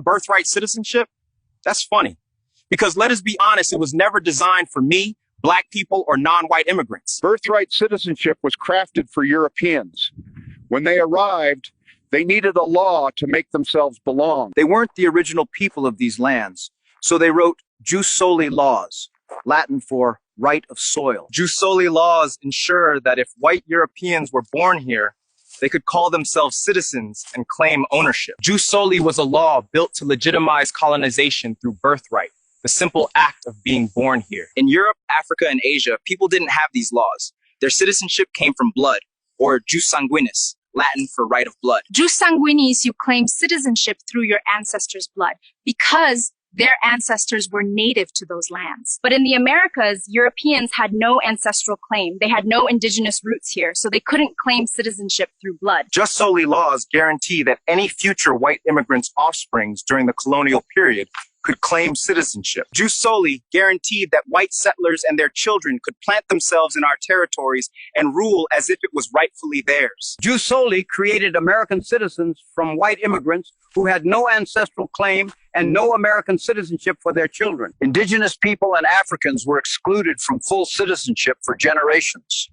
Birthright citizenship? That's funny. Because let us be honest, it was never designed for me, black people, or non-white immigrants. Birthright citizenship was crafted for Europeans. When they arrived, they needed a law to make themselves belong. They weren't the original people of these lands, so they wrote jus soli laws, Latin for right of soil. Jus soli laws ensure that if white Europeans were born here, they could call themselves citizens and claim ownership. Jus soli was a law built to legitimize colonization through birthright, the simple act of being born here. In Europe, Africa, and Asia, people didn't have these laws. Their citizenship came from blood, or jus sanguinis, Latin for right of blood. Jus sanguinis, you claim citizenship through your ancestors' blood because their ancestors were native to those lands. But in the Americas, Europeans had no ancestral claim. They had no indigenous roots here, so they couldn't claim citizenship through blood. Jus soli laws guarantee that any future white immigrants' offsprings during the colonial period could claim citizenship. Jus soli guaranteed that white settlers and their children could plant themselves in our territories and rule as if it was rightfully theirs. Jus soli created American citizens from white immigrants who had no ancestral claim and no American citizenship for their children. Indigenous people and Africans were excluded from full citizenship for generations.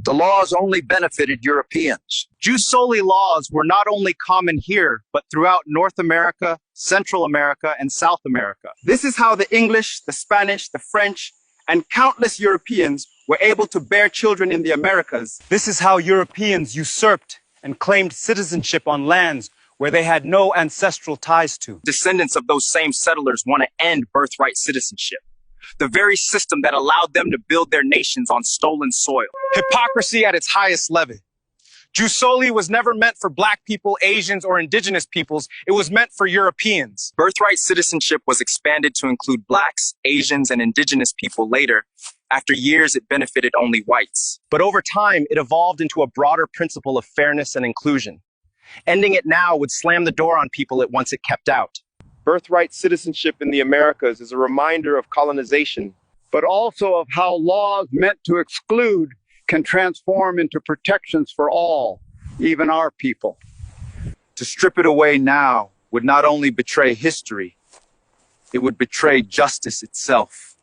The laws only benefited Europeans. Jus soli laws were not only common here, but throughout North America, Central America, and South America. This is how the English, the Spanish, the French, and countless Europeans were able to bear children in the Americas. This is how Europeans usurped and claimed citizenship on lands where they had no ancestral ties to. Descendants of those same settlers want to end birthright citizenship, the very system that allowed them to build their nations on stolen soil. Hypocrisy at its highest level. Jus soli was never meant for black people, Asians, or indigenous peoples. It was meant for Europeans. Birthright citizenship was expanded to include blacks, Asians, and indigenous people later. After years, it benefited only whites. But over time, it evolved into a broader principle of fairness and inclusion. Ending it now would slam the door on people it once kept out. Birthright citizenship in the Americas is a reminder of colonization, but also of how laws meant to exclude can transform into protections for all, even our people. To strip it away now would not only betray history, it would betray justice itself.